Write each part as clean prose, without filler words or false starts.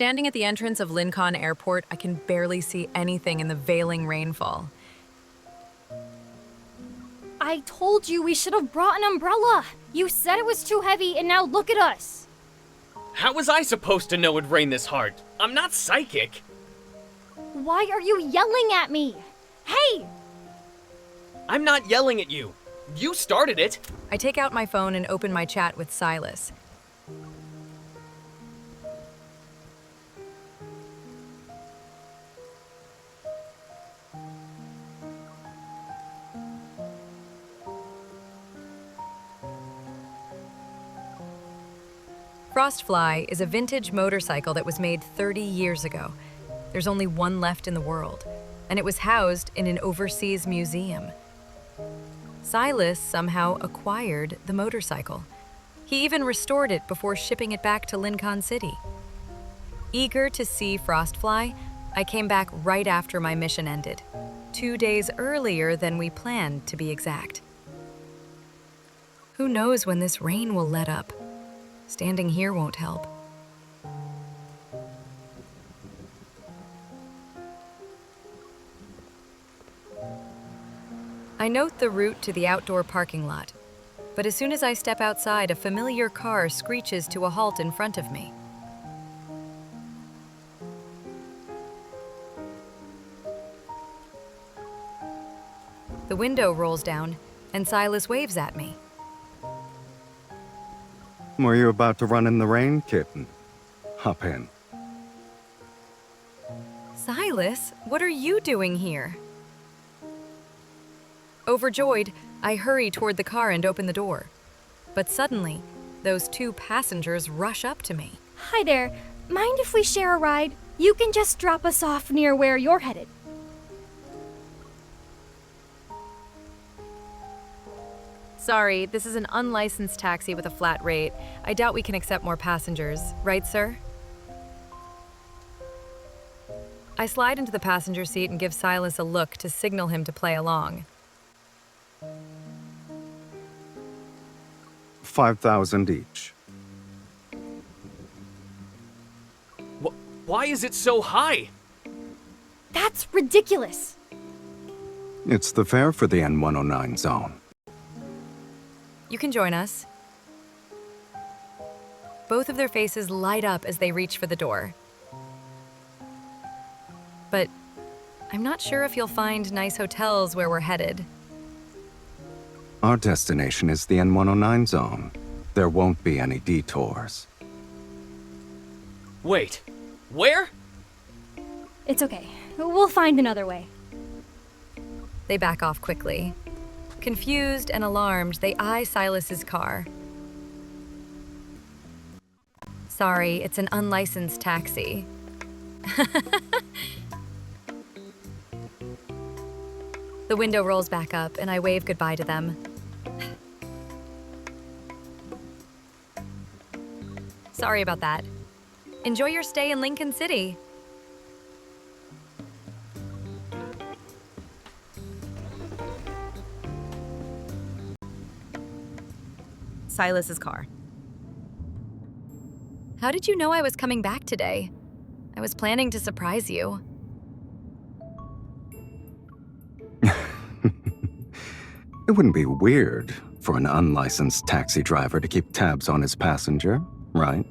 Standing at the entrance of Lincoln Airport, I can barely see anything in the veiling rainfall. I told you we should have brought an umbrella. You said it was too heavy, and now look at us. How was I supposed to know it'd rain this hard? I'm not psychic. Why are you yelling at me? Hey! I'm not yelling at you. You started it. I take out my phone and open my chat with Sylus. Frostfly is a vintage motorcycle that was made 30 years ago. There's only one left in the world, and it was housed in an overseas museum. Sylus somehow acquired the motorcycle. He even restored it before shipping it back to Lincoln City. Eager to see Frostfly, I came back right after my mission ended, 2 days earlier than we planned, to be exact. Who knows when this rain will let up? Standing here won't help. I note the route to the outdoor parking lot, but as soon as I step outside, a familiar car screeches to a halt in front of me. The window rolls down, and Sylus waves at me. Were you about to run in the rain, kitten? Hop in. Sylus, what are you doing here? Overjoyed, I hurry toward the car and open the door. But suddenly, those two passengers rush up to me. Hi there. Mind if we share a ride? You can just drop us off near where you're headed. Sorry, this is an unlicensed taxi with a flat rate. I doubt we can accept more passengers. Right, sir? I slide into the passenger seat and give Sylus a look to signal him to play along. 5,000 each. Why is it so high? That's ridiculous. It's the fare for the N109 zone. You can join us. Both of their faces light up as they reach for the door. But I'm not sure if you'll find nice hotels where we're headed. Our destination is the N109 zone. There won't be any detours. Wait, where? It's okay. We'll find another way. They back off quickly. Confused and alarmed, they eye Sylus's car. Sorry, it's an unlicensed taxi. The window rolls back up, and I wave goodbye to them. Sorry about that. Enjoy your stay in Lincoln City. Sylus's car. How did you know I was coming back today? I was planning to surprise you. It wouldn't be weird for an unlicensed taxi driver to keep tabs on his passenger, right?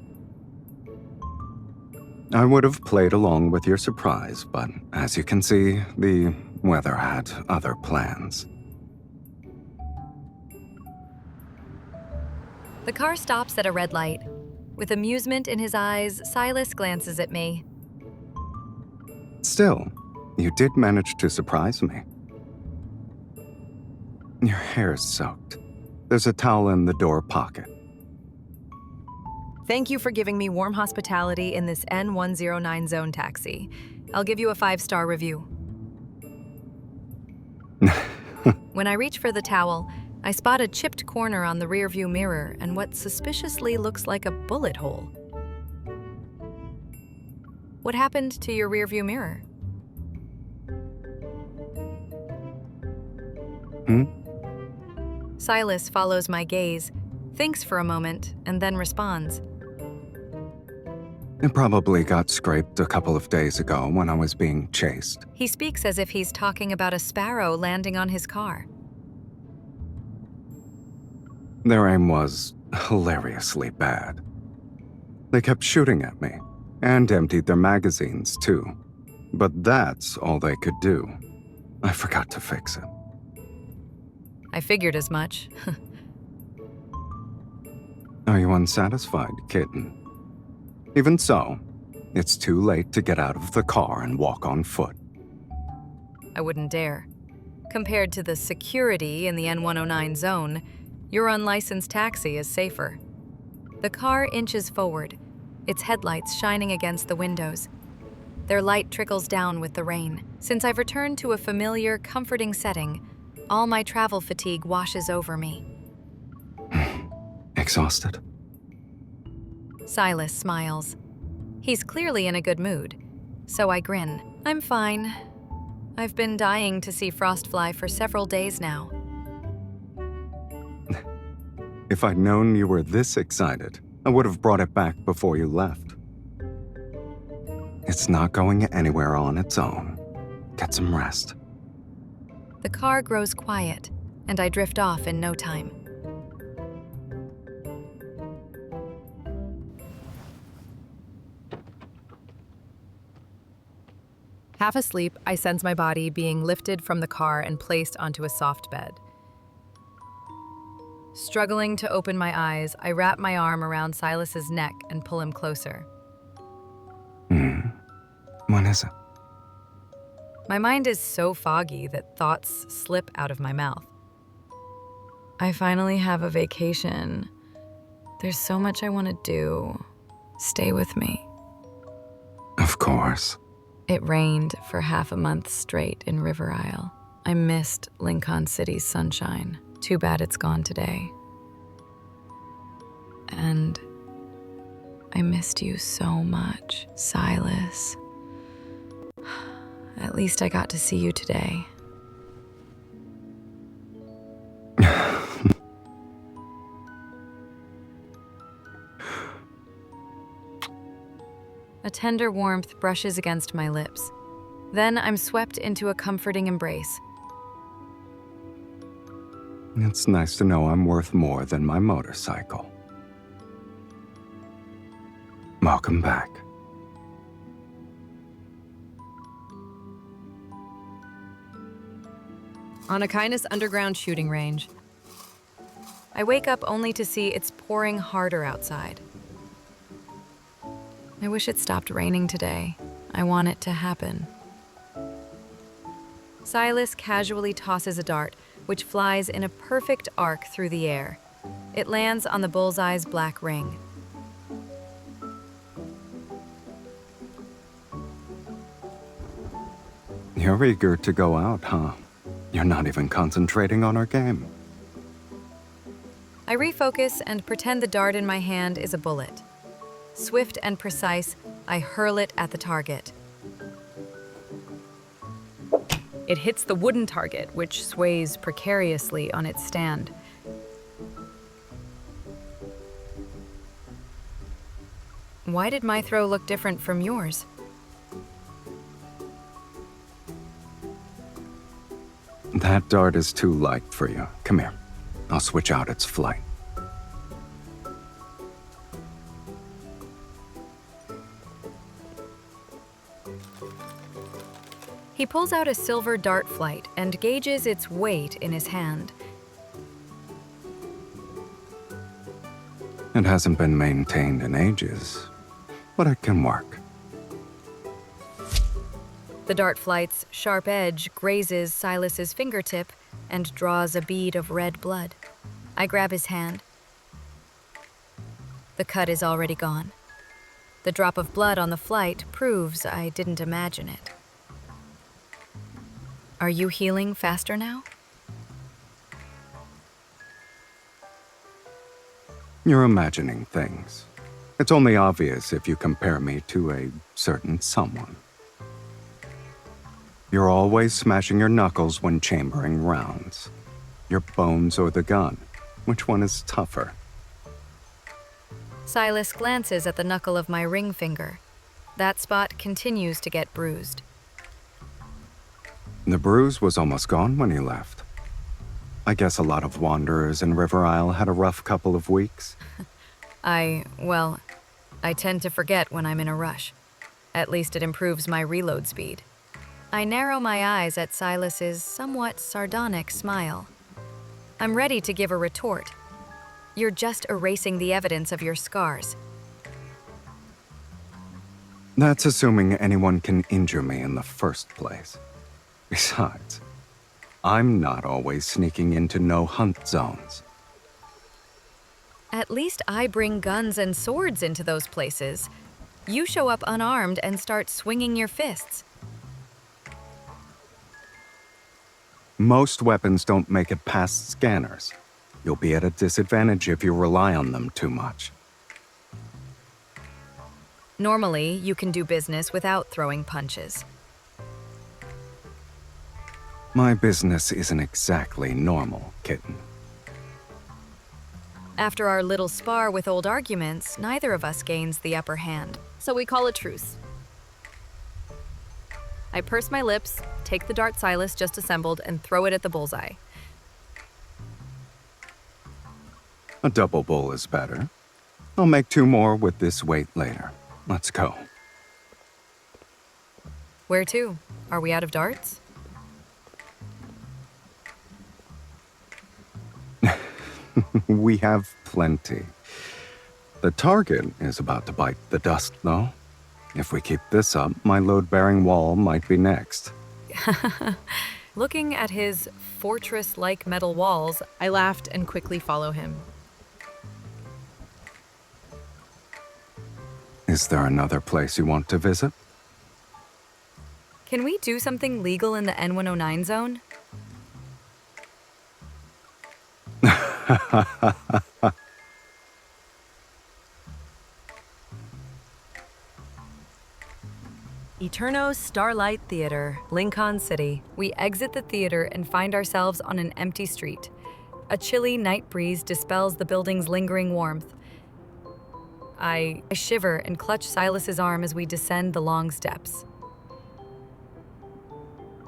I would have played along with your surprise, but as you can see, the weather had other plans. The car stops at a red light. With amusement in his eyes, Sylus glances at me. Still, you did manage to surprise me. Your hair's soaked. There's a towel in the door pocket. Thank you for giving me warm hospitality in this N109 zone taxi. I'll give you a 5-star review. When I reach for the towel, I spot a chipped corner on the rearview mirror and what suspiciously looks like a bullet hole. What happened to your rearview mirror? Sylus follows my gaze, thinks for a moment, and then responds. It probably got scraped a couple of days ago when I was being chased. He speaks as if he's talking about a sparrow landing on his car. Their aim was hilariously bad. They kept shooting at me, and emptied their magazines too. But that's all they could do. I forgot to fix it. I figured as much. Are you unsatisfied, kitten? Even so, it's too late to get out of the car and walk on foot. I wouldn't dare. Compared to the security in the N109 zone, your unlicensed taxi is safer. The car inches forward, its headlights shining against the windows. Their light trickles down with the rain. Since I've returned to a familiar, comforting setting, all my travel fatigue washes over me. Exhausted? Sylus smiles. He's clearly in a good mood, so I grin. I'm fine. I've been dying to see Frostfly for several days now. If I'd known you were this excited, I would have brought it back before you left. It's not going anywhere on its own. Get some rest. The car grows quiet, and I drift off in no time. Half asleep, I sense my body being lifted from the car and placed onto a soft bed. Struggling to open my eyes, I wrap my arm around Sylus's neck and pull him closer. What is it? My mind is so foggy that thoughts slip out of my mouth. I finally have a vacation. There's so much I want to do. Stay with me. Of course. It rained for half a month straight in Riversle. I missed Lincoln City's sunshine. Too bad it's gone today. And I missed you so much, Sylus. At least I got to see you today. A tender warmth brushes against my lips. Then I'm swept into a comforting embrace. It's nice to know I'm worth more than my motorcycle. Welcome back. On a Kindness Underground shooting range. I wake up only to see it's pouring harder outside. I wish it stopped raining today. I want it to happen. Sylus casually tosses a dart, which flies in a perfect arc through the air. It lands on the bullseye's black ring. You're eager to go out, huh? You're not even concentrating on our game. I refocus and pretend the dart in my hand is a bullet. Swift and precise, I hurl it at the target. It hits the wooden target, which sways precariously on its stand. Why did my throw look different from yours? That dart is too light for you. Come here. I'll switch out its flight. He pulls out a silver dart flight and gauges its weight in his hand. It hasn't been maintained in ages, but it can work. The dart flight's sharp edge grazes Sylus's fingertip and draws a bead of red blood. I grab his hand. The cut is already gone. The drop of blood on the flight proves I didn't imagine it. Are you healing faster now? You're imagining things. It's only obvious if you compare me to a certain someone. You're always smashing your knuckles when chambering rounds. Your bones or the gun. Which one is tougher? Sylus glances at the knuckle of my ring finger. That spot continues to get bruised. The bruise was almost gone when you left. I guess a lot of wanderers in Riversle had a rough couple of weeks. I tend to forget when I'm in a rush. At least it improves my reload speed. I narrow my eyes at Sylus's somewhat sardonic smile. I'm ready to give a retort. You're just erasing the evidence of your scars. That's assuming anyone can injure me in the first place. Besides, I'm not always sneaking into no-hunt zones. At least I bring guns and swords into those places. You show up unarmed and start swinging your fists. Most weapons don't make it past scanners. You'll be at a disadvantage if you rely on them too much. Normally, you can do business without throwing punches. My business isn't exactly normal, kitten. After our little spar with old arguments, neither of us gains the upper hand, so we call a truce. I purse my lips, take the dart Sylus just assembled, and throw it at the bullseye. A double bull is better. I'll make 2 more with this weight later. Let's go. Where to? Are we out of darts? We have plenty. The target is about to bite the dust, though. If we keep this up, my load-bearing wall might be next. Looking at his fortress-like metal walls, I laughed and quickly follow him. Is there another place you want to visit? can we do something legal in the N109 zone? Eterno Starlight Theater, Lincoln City. We exit the theater and find ourselves on an empty street. A chilly night breeze dispels the building's lingering warmth. I shiver and clutch Sylus's arm as we descend the long steps.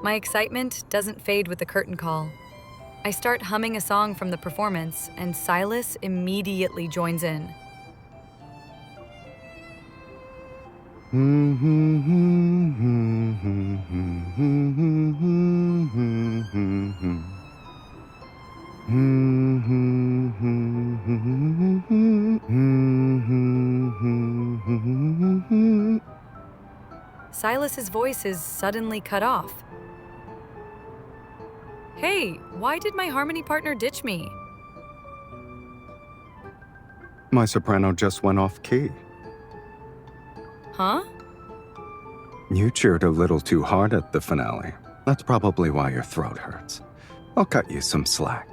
My excitement doesn't fade with the curtain call. I start humming a song from the performance, and Sylus immediately joins in. Sylus's voice is suddenly cut off. Hey, why did my harmony partner ditch me? My soprano just went off key. Huh? You cheered a little too hard at the finale. That's probably why your throat hurts. I'll cut you some slack.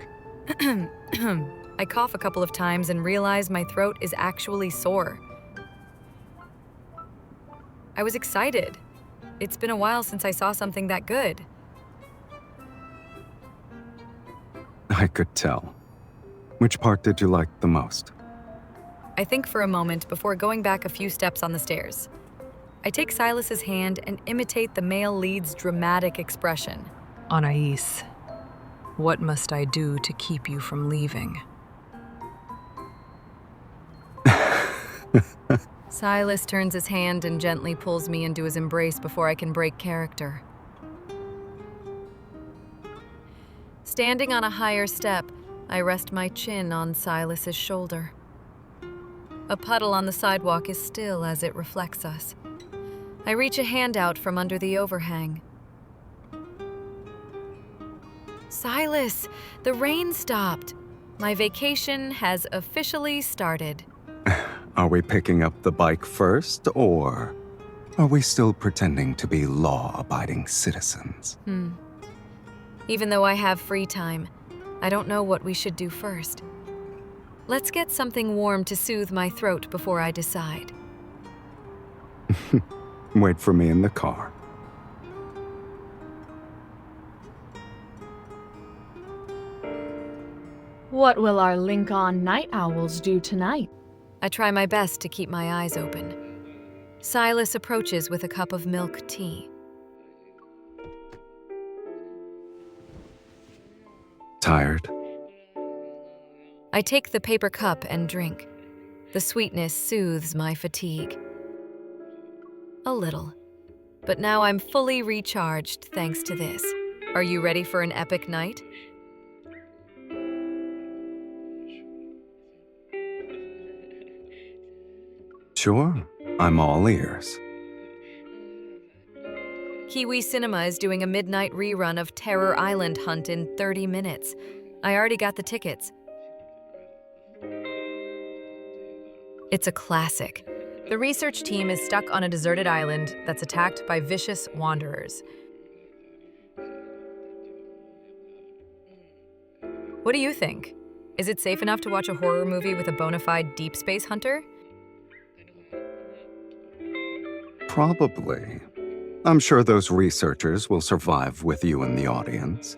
I cough a couple of times and realize my throat is actually sore. I was excited. It's been a while since I saw something that good. I could tell. Which part did you like the most? I think for a moment before going back a few steps on the stairs. I take Sylus's hand and imitate the male lead's dramatic expression. Anais, what must I do to keep you from leaving? Sylus turns his hand and gently pulls me into his embrace before I can break character. Standing on a higher step, I rest my chin on Sylus's shoulder. A puddle on the sidewalk is still as it reflects us. I reach a hand out from under the overhang. Sylus, the rain stopped. My vacation has officially started. Are we picking up the bike first, or are we still pretending to be law-abiding citizens? Even though I have free time, I don't know what we should do first. Let's get something warm to soothe my throat before I decide. Wait for me in the car. What will our Lincoln night owls do tonight? I try my best to keep my eyes open. Sylus approaches with a cup of milk tea. Tired? I take the paper cup and drink. The sweetness soothes my fatigue. A little. But now I'm fully recharged thanks to this. Are you ready for an epic night? Sure, I'm all ears. Kiwi Cinema is doing a midnight rerun of Terror Island Hunt in 30 minutes. I already got the tickets. It's a classic. The research team is stuck on a deserted island that's attacked by vicious wanderers. What do you think? Is it safe enough to watch a horror movie with a bona fide deep space hunter? Probably. I'm sure those researchers will survive with you in the audience.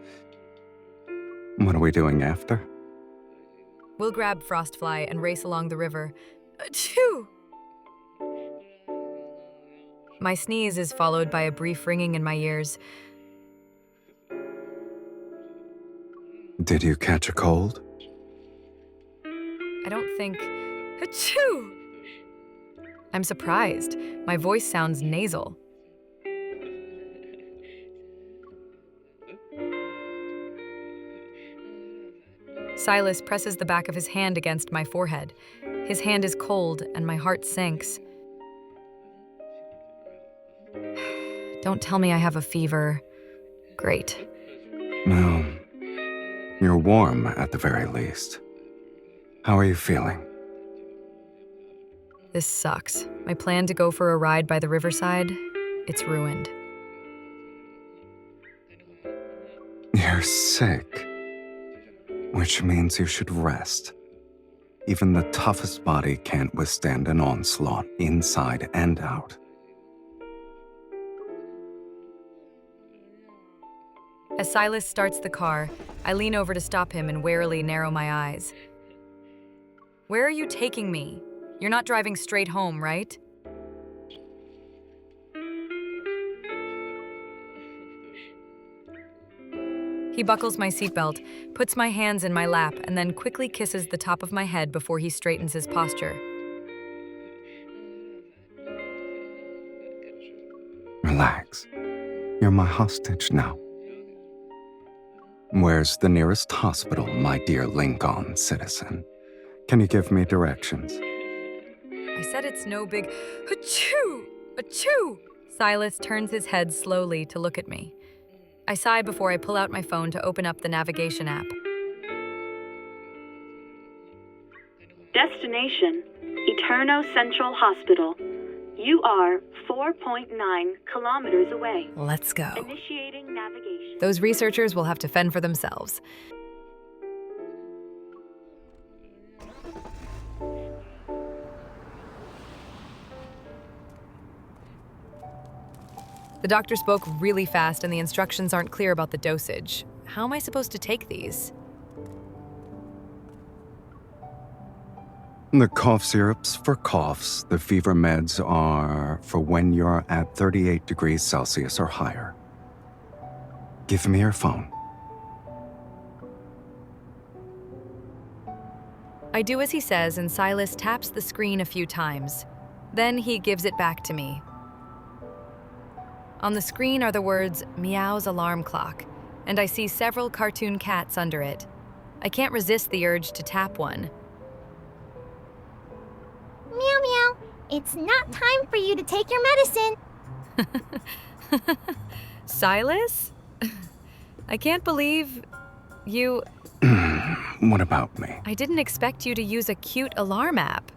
What are we doing after? We'll grab Frostfly and race along the river. Achoo! My sneeze is followed by a brief ringing in my ears. Did you catch a cold? I don't think... Achoo! I'm surprised. My voice sounds nasal. Sylus presses the back of his hand against my forehead. His hand is cold, and my heart sinks. Don't tell me I have a fever. Great. No. You're warm, at the very least. How are you feeling? This sucks. My plan to go for a ride by the riverside, it's ruined. You're sick. Which means you should rest. Even the toughest body can't withstand an onslaught, inside and out. As Sylus starts the car, I lean over to stop him and warily narrow my eyes. Where are you taking me? You're not driving straight home, right? He buckles my seatbelt, puts my hands in my lap, and then quickly kisses the top of my head before he straightens his posture. Relax. You're my hostage now. Where's the nearest hospital, my dear Lincoln citizen? Can you give me directions? I said it's no big... Achoo! Achoo! Sylus turns his head slowly to look at me. I sigh before I pull out my phone to open up the navigation app. Destination, Eterno Central Hospital. You are 4.9 kilometers away. Let's go. Initiating navigation. Those researchers will have to fend for themselves. The doctor spoke really fast and the instructions aren't clear about the dosage. How am I supposed to take these? The cough syrup's for coughs. The fever meds are for when you're at 38 degrees Celsius or higher. Give me your phone. I do as he says, and Sylus taps the screen a few times. Then he gives it back to me. On the screen are the words, "Meow's alarm clock," and I see several cartoon cats under it. I can't resist the urge to tap one. Meow meow, it's not time for you to take your medicine. Sylus? I can't believe you... What about me? I didn't expect you to use a cute alarm app.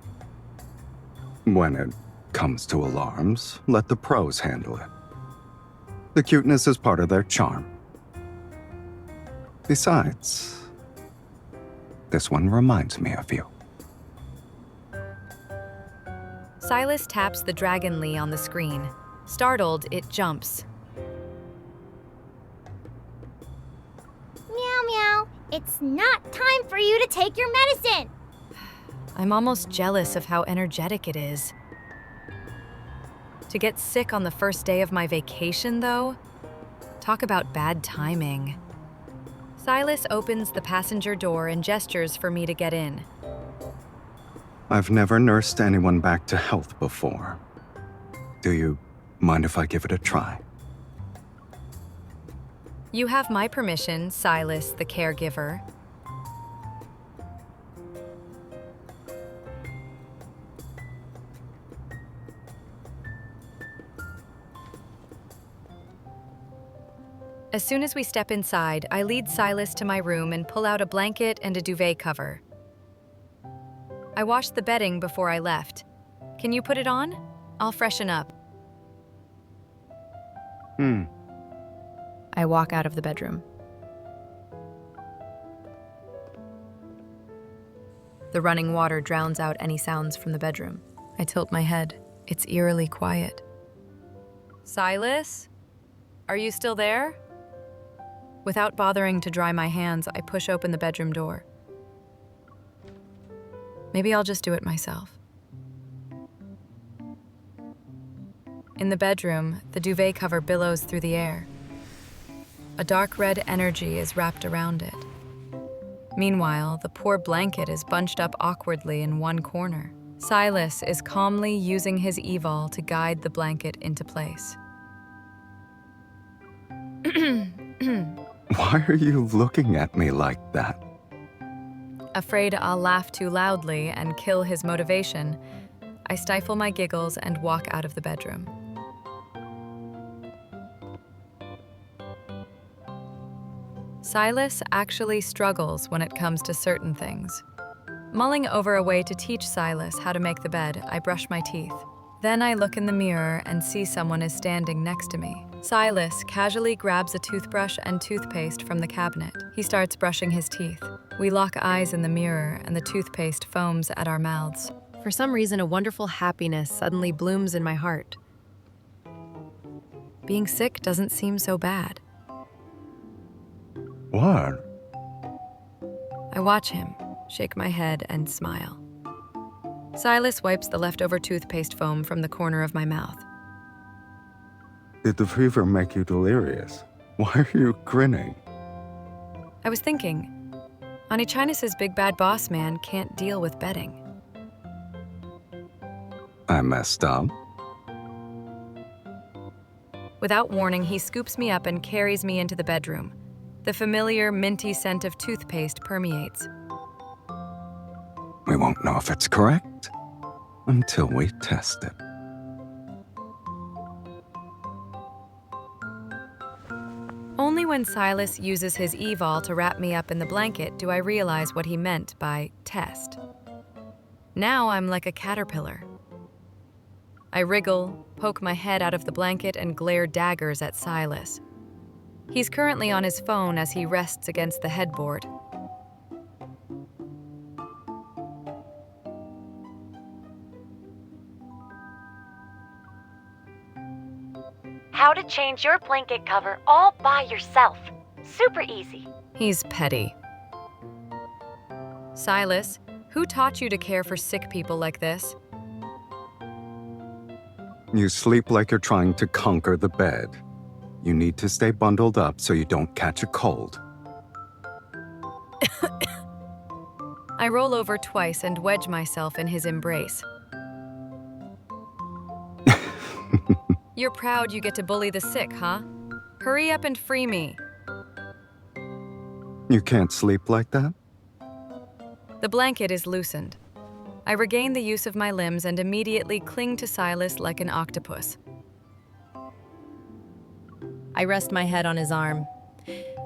When it comes to alarms, let the pros handle it. The cuteness is part of their charm. Besides, this one reminds me of you. Sylus taps the dragon Lee on the screen. Startled, it jumps. Meow meow, it's not time for you to take your medicine. I'm almost jealous of how energetic it is. To get sick on the first day of my vacation, though? Talk about bad timing. Sylus opens the passenger door and gestures for me to get in. I've never nursed anyone back to health before. Do you mind if I give it a try? You have my permission, Sylus, the caregiver. As soon as we step inside, I lead Sylus to my room and pull out a blanket and a duvet cover. I washed the bedding before I left. Can you put it on? I'll freshen up. I walk out of the bedroom. The running water drowns out any sounds from the bedroom. I tilt my head. It's eerily quiet. Sylus? Are you still there? Without bothering to dry my hands, I push open the bedroom door. Maybe I'll just do it myself. In the bedroom, the duvet cover billows through the air. A dark red energy is wrapped around it. Meanwhile, the poor blanket is bunched up awkwardly in one corner. Sylus is calmly using his evol to guide the blanket into place. Why are you looking at me like that? Afraid I'll laugh too loudly and kill his motivation, I stifle my giggles and walk out of the bedroom. Sylus actually struggles when it comes to certain things. Mulling over a way to teach Sylus how to make the bed, I brush my teeth. Then I look in the mirror and see someone is standing next to me. Sylus casually grabs a toothbrush and toothpaste from the cabinet. He starts brushing his teeth. We lock eyes in the mirror and the toothpaste foams at our mouths. For some reason, a wonderful happiness suddenly blooms in my heart. Being sick doesn't seem so bad. What? I watch him, shake my head, and smile. Sylus wipes the leftover toothpaste foam from the corner of my mouth. Did the fever make you delirious? Why are you grinning? I was thinking, Anichinus's big bad boss man can't deal with bedding. I messed up. Without warning, he scoops me up and carries me into the bedroom. The familiar minty scent of toothpaste permeates. We won't know if it's correct until we test it. Only when Sylus uses his evol to wrap me up in the blanket do I realize what he meant by test. Now I'm like a caterpillar. I wriggle, poke my head out of the blanket, and glare daggers at Sylus. He's currently on his phone as he rests against the headboard. How to change your blanket cover all by yourself. Super easy. He's petty. Sylus, who taught you to care for sick people like this? You sleep like you're trying to conquer the bed. You need to stay bundled up so you don't catch a cold. I roll over twice and wedge myself in his embrace. You're proud you get to bully the sick, huh? Hurry up and free me. You can't sleep like that? The blanket is loosened. I regain the use of my limbs and immediately cling to Sylus like an octopus. I rest my head on his arm.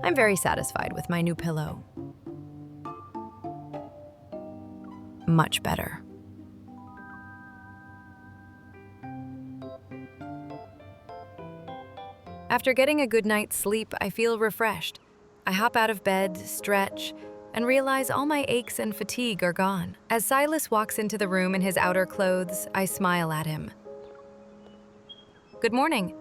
I'm very satisfied with my new pillow. Much better. After getting a good night's sleep, I feel refreshed. I hop out of bed, stretch, and realize all my aches and fatigue are gone. As Sylus walks into the room in his outer clothes, I smile at him. Good morning.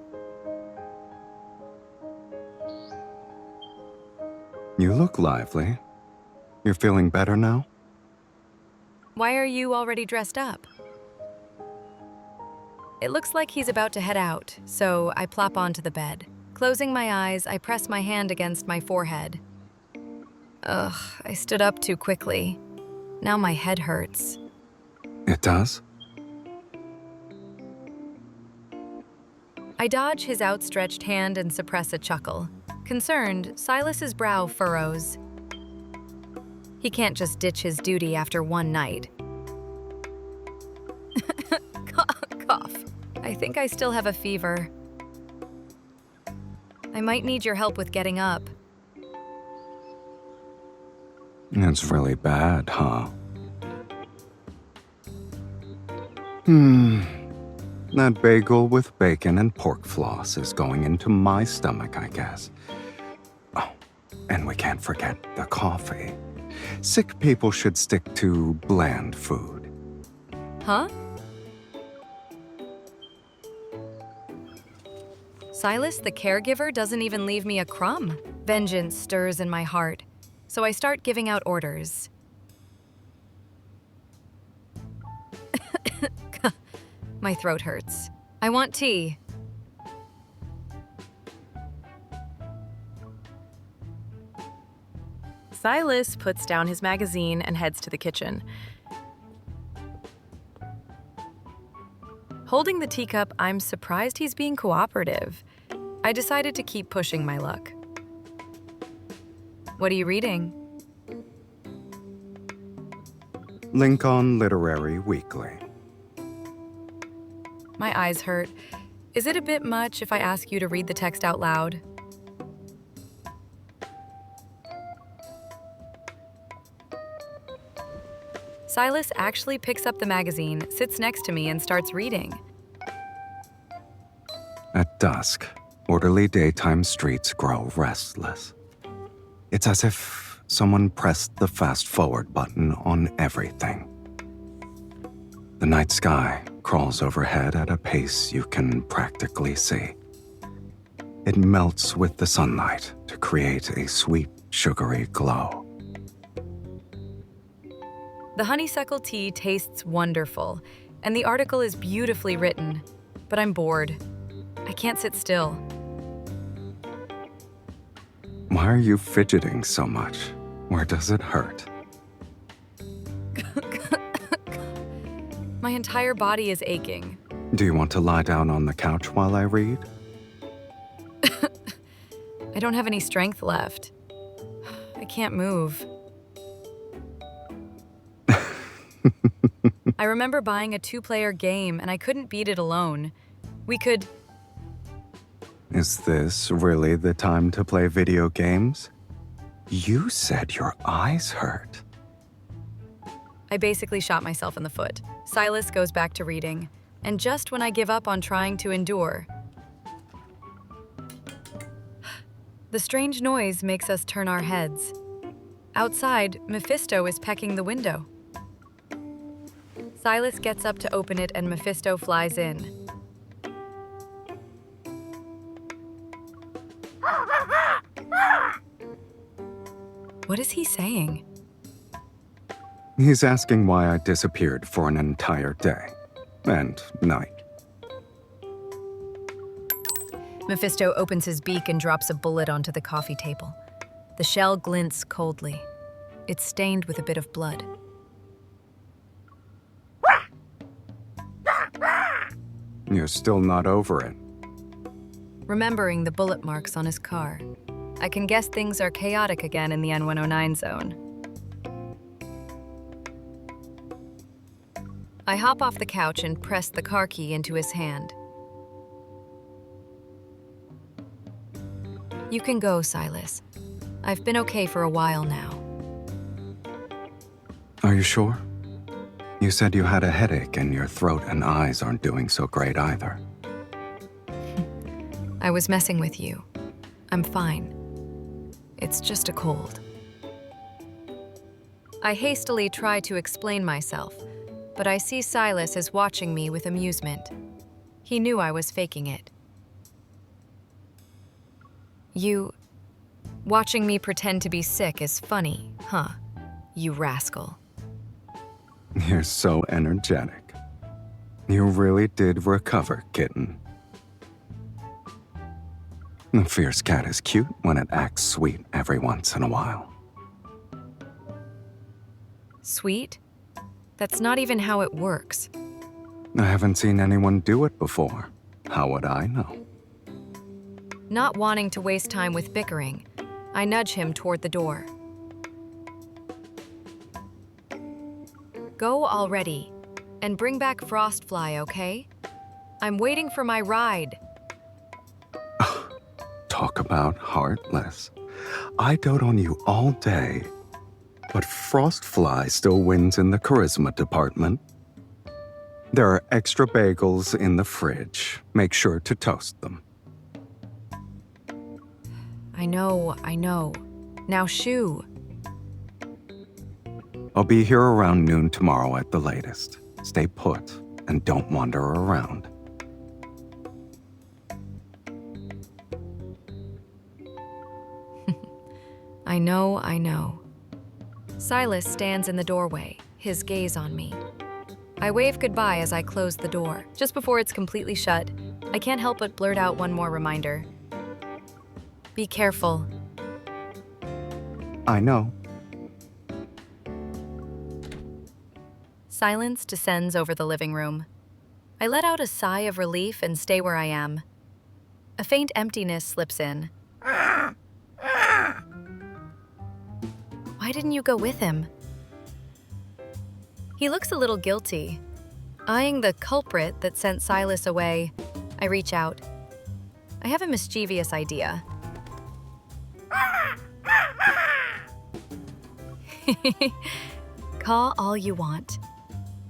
You look lively. You're feeling better now? Why are you already dressed up? It looks like he's about to head out, so I plop onto the bed. Closing my eyes, I press my hand against my forehead. Ugh, I stood up too quickly. Now my head hurts. It does? I dodge his outstretched hand and suppress a chuckle. Concerned, Silas's brow furrows. He can't just ditch his duty after one night. Cough. I think I still have a fever. I might need your help with getting up. It's really bad, huh? That bagel with bacon and pork floss is going into my stomach, I guess. Oh, and we can't forget the coffee. Sick people should stick to bland food. Huh? Sylus, the caregiver, doesn't even leave me a crumb. Vengeance stirs in my heart, so I start giving out orders. My throat hurts. I want tea. Sylus puts down his magazine and heads to the kitchen. Holding the teacup, I'm surprised he's being cooperative. I decided to keep pushing my luck. What are you reading? Lincoln Literary Weekly. My eyes hurt. Is it a bit much if I ask you to read the text out loud? Sylus actually picks up the magazine, sits next to me, and starts reading. At dusk, orderly daytime streets grow restless. It's as if someone pressed the fast-forward button on everything. The night sky crawls overhead at a pace you can practically see. It melts with the sunlight to create a sweet, sugary glow. The honeysuckle tea tastes wonderful, and the article is beautifully written, but I'm bored. I can't sit still. Why are you fidgeting so much? Where does it hurt? My entire body is aching. Do you want to lie down on the couch while I read? I don't have any strength left. I can't move. I remember buying a 2-player game, and I couldn't beat it alone. We could... Is this really the time to play video games? You said your eyes hurt. I basically shot myself in the foot. Sylus goes back to reading, and just when I give up on trying to endure, the strange noise makes us turn our heads. Outside, Mephisto is pecking the window. Sylus gets up to open it, and Mephisto flies in. What is he saying? He's asking why I disappeared for an entire day and night. Mephisto opens his beak and drops a bullet onto the coffee table. The shell glints coldly. It's stained with a bit of blood. You're still not over it. Remembering the bullet marks on his car, I can guess things are chaotic again in the N109 zone. I hop off the couch and press the car key into his hand. You can go, Sylus. I've been okay for a while now. Are you sure? You said you had a headache and your throat and eyes aren't doing so great either. I was messing with you. I'm fine. It's just a cold. I hastily try to explain myself, but I see Sylus as watching me with amusement. He knew I was faking it. You... watching me pretend to be sick is funny, huh? You rascal. You're so energetic. You really did recover, kitten. The fierce cat is cute when it acts sweet every once in a while. Sweet? That's not even how it works. I haven't seen anyone do it before. How would I know? Not wanting to waste time with bickering, I nudge him toward the door. Go already, and bring back Frostfly, okay? I'm waiting for my ride. Talk about heartless. I dote on you all day, but Frostfly still wins in the charisma department. There are extra bagels in the fridge. Make sure to toast them. I know. Now shoo. I'll be here around noon tomorrow at the latest. Stay put and don't wander around. I know. Sylus stands in the doorway, his gaze on me. I wave goodbye as I close the door. Just before it's completely shut, I can't help but blurt out one more reminder. Be careful. I know. Silence descends over the living room. I let out a sigh of relief and stay where I am. A faint emptiness slips in. Why didn't you go with him? He looks a little guilty. Eyeing the culprit that sent Sylus away, I reach out. I have a mischievous idea. Call all you want.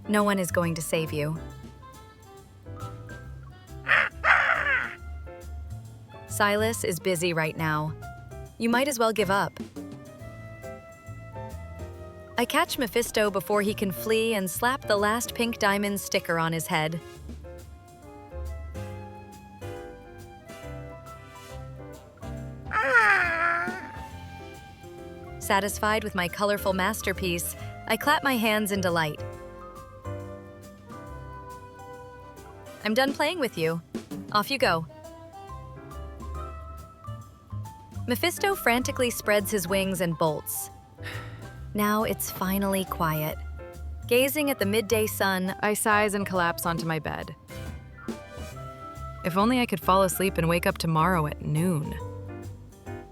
No one is going to save you. Sylus is busy right now. You might as well give up. I catch Mephisto before he can flee and slap the last pink diamond sticker on his head. Satisfied with my colorful masterpiece, I clap my hands in delight. I'm done playing with you. Off you go. Mephisto frantically spreads his wings and bolts. Now it's finally quiet. Gazing at the midday sun, I sighs and collapse onto my bed. If only I could fall asleep and wake up tomorrow at noon.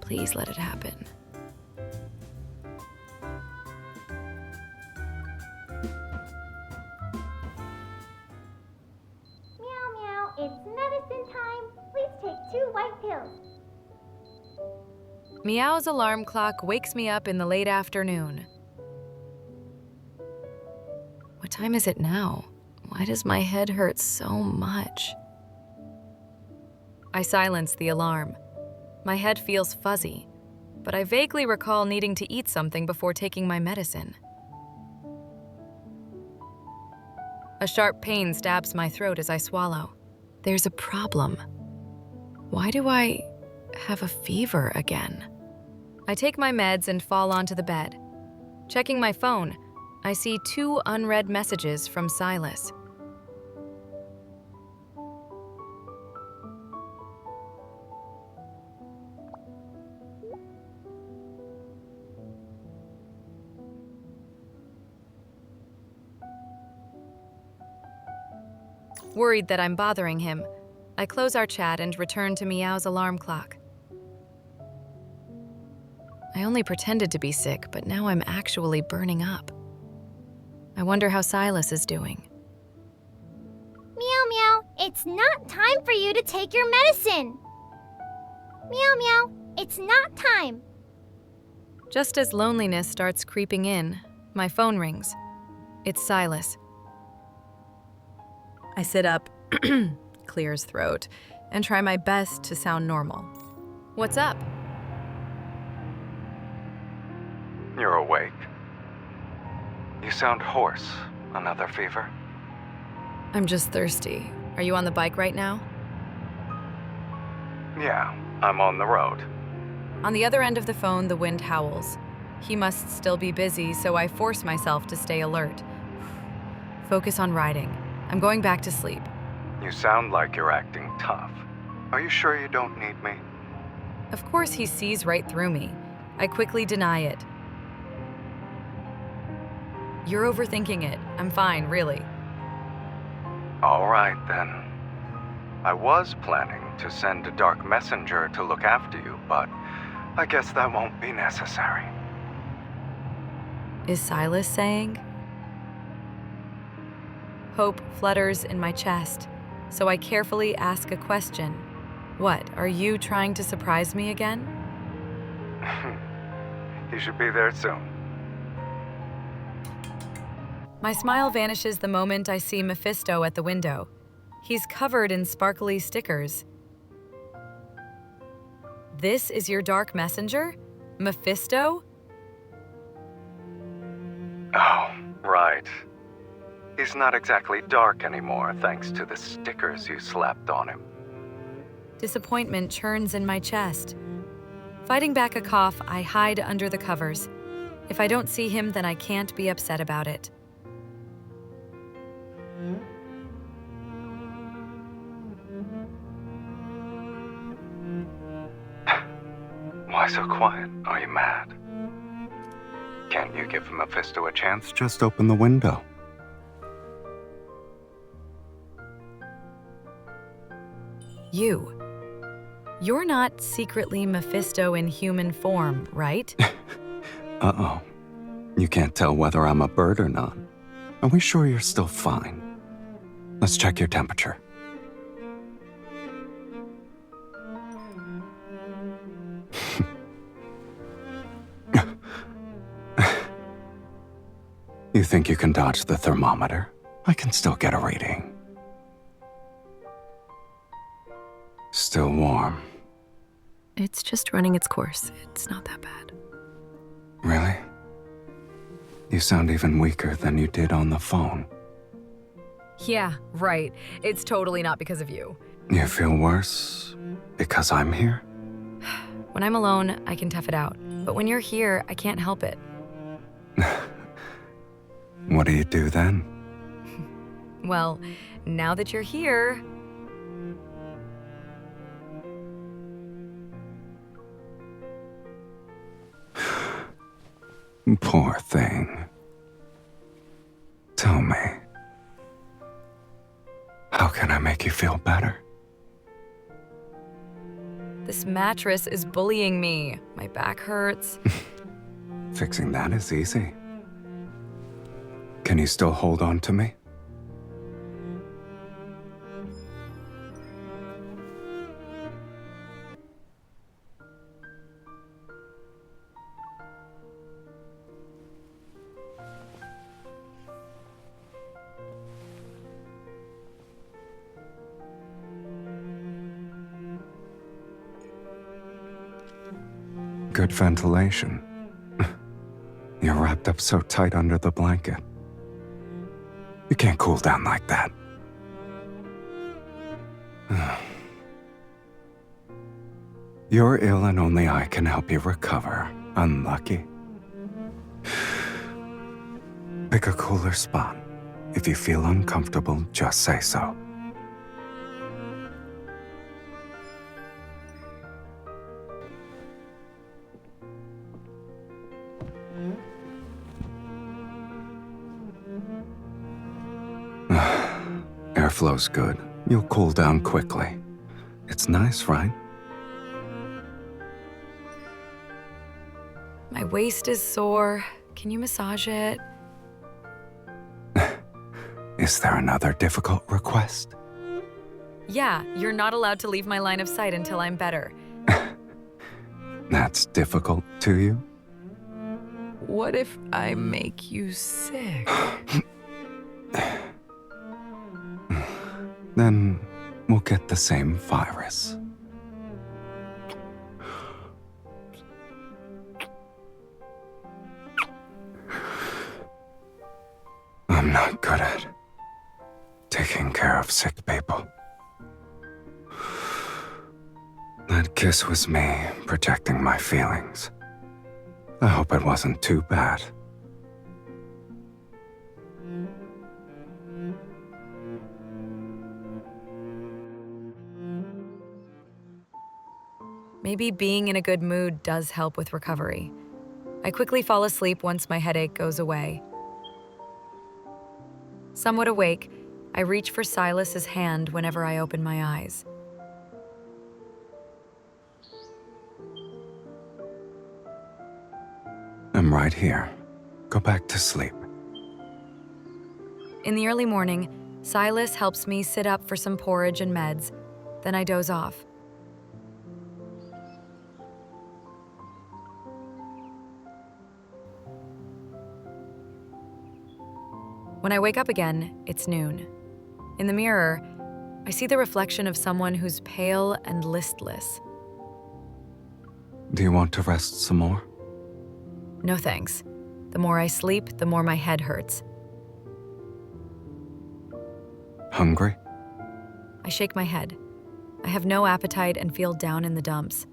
Please let it happen. Meow meow, it's medicine time. Please take 2 white pills. Meow's alarm clock wakes me up in the late afternoon. What time is it now? Why does my head hurt so much? I silence the alarm. My head feels fuzzy, but I vaguely recall needing to eat something before taking my medicine. A sharp pain stabs my throat as I swallow. There's a problem. Why do I have a fever again? I take my meds and fall onto the bed. Checking my phone, I see 2 unread messages from Sylus. Worried that I'm bothering him, I close our chat and return to Meow's alarm clock. I only pretended to be sick, but now I'm actually burning up. I wonder how Sylus is doing. Meow meow, it's not time for you to take your medicine. Meow meow, it's not time. Just as loneliness starts creeping in, my phone rings. It's Sylus. I sit up, clear his throat, and try my best to sound normal. What's up? You're awake. You sound hoarse. Another fever? I'm just thirsty. Are you on the bike right now? Yeah, I'm on the road. On the other end of the phone, the wind howls. He must still be busy, so I force myself to stay alert. Focus on riding. I'm going back to sleep. You sound like you're acting tough. Are you sure you don't need me? Of course, he sees right through me. I quickly deny it. You're overthinking it. I'm fine, really. All right, then. I was planning to send a dark messenger to look after you, but I guess that won't be necessary. Is Sylus saying? Hope flutters in my chest, so I carefully ask a question. What, are you trying to surprise me again? He should be there soon. My smile vanishes the moment I see Mephisto at the window. He's covered in sparkly stickers. This is your dark messenger? Mephisto? Oh, right. He's not exactly dark anymore, thanks to the stickers you slapped on him. Disappointment churns in my chest. Fighting back a cough, I hide under the covers. If I don't see him, then I can't be upset about it. Why so quiet? Are you mad? Can't you give Mephisto a chance? Just open the window. You're not secretly Mephisto in human form, right? Uh-oh. You can't tell whether I'm a bird or not. Are we sure you're still fine? Let's check your temperature. You think you can dodge the thermometer? I can still get a reading. Still warm. It's just running its course. It's not that bad. Really? You sound even weaker than you did on the phone. Yeah, right. It's totally not because of you. You feel worse because I'm here? When I'm alone, I can tough it out. But when you're here, I can't help it. What do you do then? Well, now that you're here... Poor thing. Tell me, how can I make you feel better? This mattress is bullying me. My back hurts. Fixing that is easy. Can you still hold on to me? Good ventilation. You're wrapped up so tight under the blanket. You can't cool down like that. You're ill and only I can help you recover. Unlucky. Pick a cooler spot. If you feel uncomfortable, just say so. Airflow's good. You'll cool down quickly. It's nice, right? My waist is sore. Can you massage it? Is there another difficult request? Yeah, you're not allowed to leave my line of sight until I'm better. That's difficult to you? What if I make you sick? Then we'll get the same virus. I'm not good at taking care of sick people. That kiss was me projecting my feelings. I hope it wasn't too bad. maybe being in a good mood does help with recovery. I quickly fall asleep once my headache goes away. Somewhat awake, I reach for Silas's hand whenever I open my eyes. I'm right here. Go back to sleep. In the early morning, Sylus helps me sit up for some porridge and meds, then I doze off. When I wake up again, it's noon. In the mirror, I see the reflection of someone who's pale and listless. Do you want to rest some more? No thanks. The more I sleep, the more my head hurts. Hungry? I shake my head. I have no appetite and feel down in the dumps.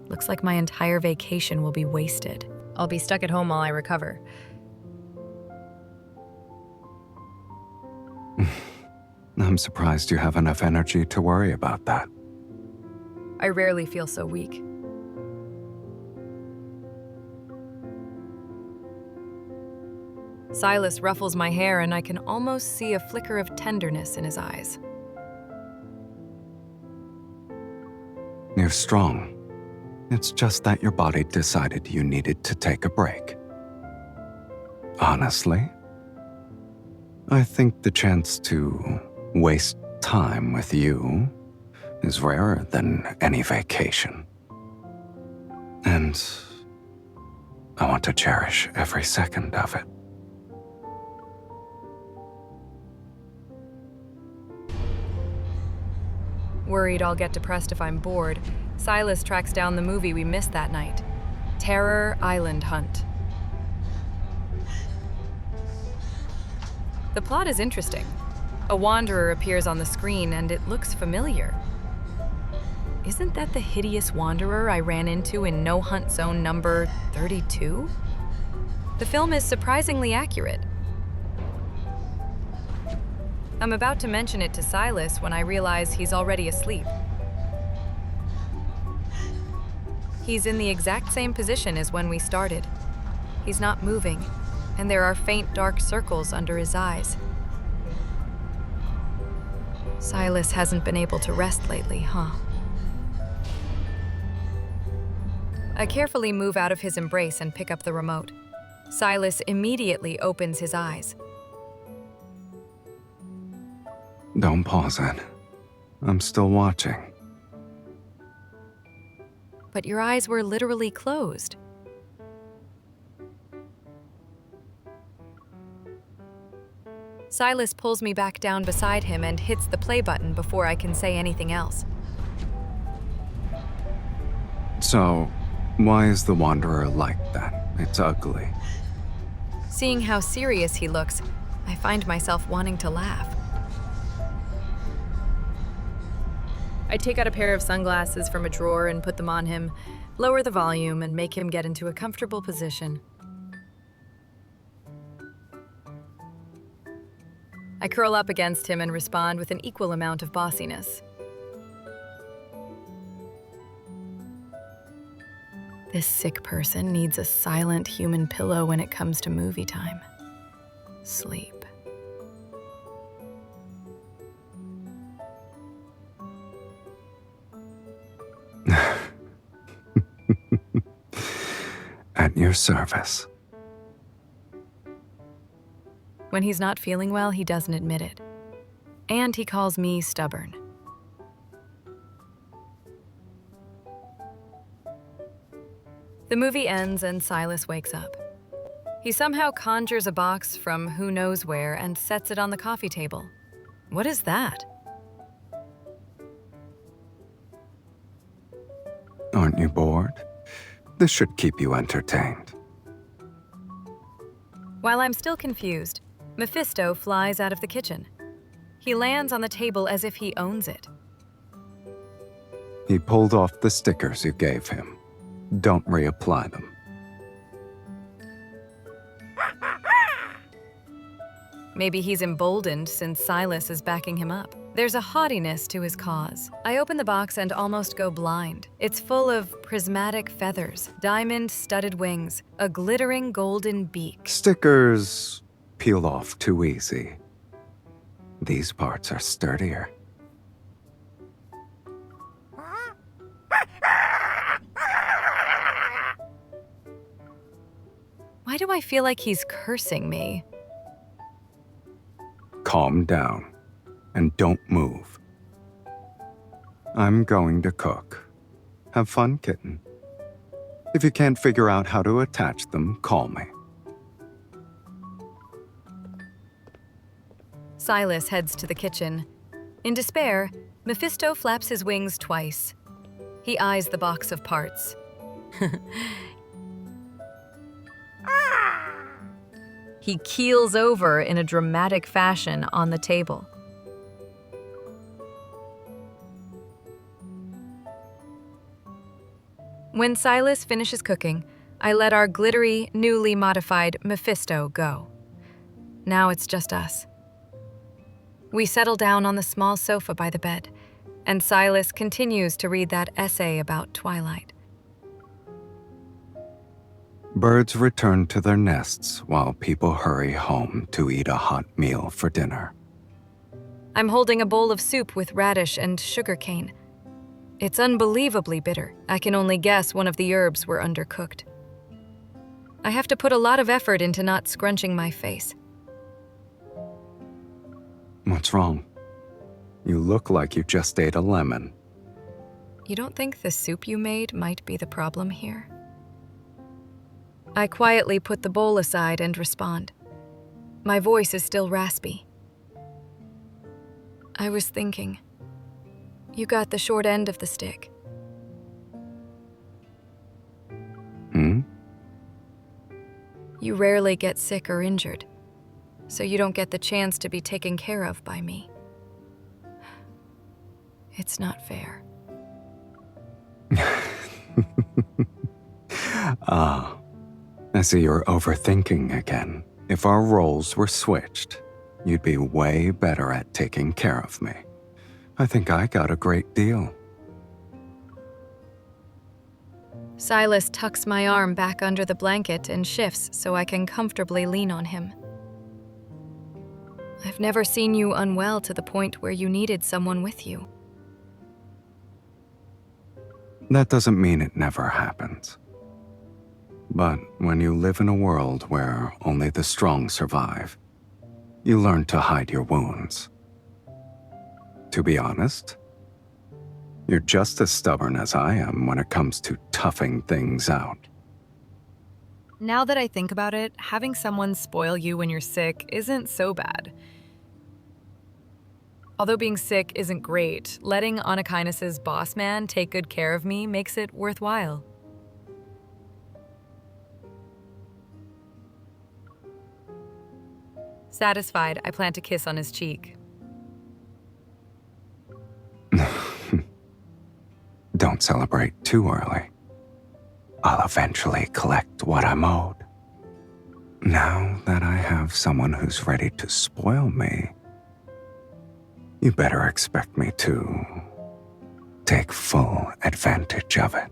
Looks like my entire vacation will be wasted. I'll be stuck at home while I recover. I'm surprised you have enough energy to worry about that. I rarely feel so weak. Sylus ruffles my hair and I can almost see a flicker of tenderness in his eyes. You're strong. It's just that your body decided you needed to take a break. Honestly, I think the chance to waste time with you is rarer than any vacation. And I want to cherish every second of it. Worried I'll get depressed if I'm bored, Sylus tracks down the movie we missed that night, Terror Island Hunt. The plot is interesting. A wanderer appears on the screen and it looks familiar. Isn't that the hideous wanderer I ran into in No Hunt Zone number 32? The film is surprisingly accurate. I'm about to mention it to Sylus when I realize he's already asleep. He's in the exact same position as when we started. He's not moving, and there are faint dark circles under his eyes. Sylus hasn't been able to rest lately, huh? I carefully move out of his embrace and pick up the remote. Sylus immediately opens his eyes. Don't pause it. I'm still watching. But your eyes were literally closed. Sylus pulls me back down beside him and hits the play button before I can say anything else. So, why is the Wanderer like that? It's ugly. Seeing how serious he looks, I find myself wanting to laugh. I take out a pair of sunglasses from a drawer and put them on him, lower the volume, and make him get into a comfortable position. I curl up against him and respond with an equal amount of bossiness. This sick person needs a silent human pillow when it comes to movie time. Sleep. At your service. When he's not feeling well, he doesn't admit it. And he calls me stubborn. The movie ends and Sylus wakes up. He somehow conjures a box from who knows where and sets it on the coffee table. What is that? Aren't you bored? This should keep you entertained. While I'm still confused, Mephisto flies out of the kitchen. He lands on the table as if he owns it. He pulled off the stickers you gave him. Don't reapply them. Maybe he's emboldened since Sylus is backing him up. There's a haughtiness to his cause. I open the box and almost go blind. It's full of prismatic feathers, diamond-studded wings, a glittering golden beak. Stickers peel off too easy. These parts are sturdier. Why do I feel like he's cursing me? Calm down and don't move. I'm going to cook. Have fun, kitten. If you can't figure out how to attach them, call me. Sylus heads to the kitchen. In despair, Mephisto flaps his wings twice. He eyes the box of parts. He keels over in a dramatic fashion on the table. When Sylus finishes cooking, I let our glittery, newly modified Mephisto go. Now it's just us. We settle down on the small sofa by the bed, and Sylus continues to read that essay about Twilight. Birds return to their nests while people hurry home to eat a hot meal for dinner. I'm holding a bowl of soup with radish and sugarcane. It's unbelievably bitter. I can only guess one of the herbs were undercooked. I have to put a lot of effort into not scrunching my face. What's wrong? You look like you just ate a lemon. You don't think the soup you made might be the problem here? I quietly put the bowl aside and respond. My voice is still raspy. I was thinking, you got the short end of the stick. You rarely get sick or injured, so you don't get the chance to be taken care of by me. It's not fair. I see you're overthinking again. If our roles were switched, you'd be way better at taking care of me. I think I got a great deal. Sylus tucks my arm back under the blanket and shifts so I can comfortably lean on him. I've never seen you unwell to the point where you needed someone with you. That doesn't mean it never happens. But when you live in a world where only the strong survive, you learn to hide your wounds. To be honest, you're just as stubborn as I am when it comes to toughing things out. Now that I think about it, having someone spoil you when you're sick isn't so bad. Although being sick isn't great, letting Anakinas's boss man take good care of me makes it worthwhile. Satisfied, I plant a kiss on his cheek. Don't celebrate too early. I'll eventually collect what I'm owed. Now that I have someone who's ready to spoil me, you better expect me to take full advantage of it.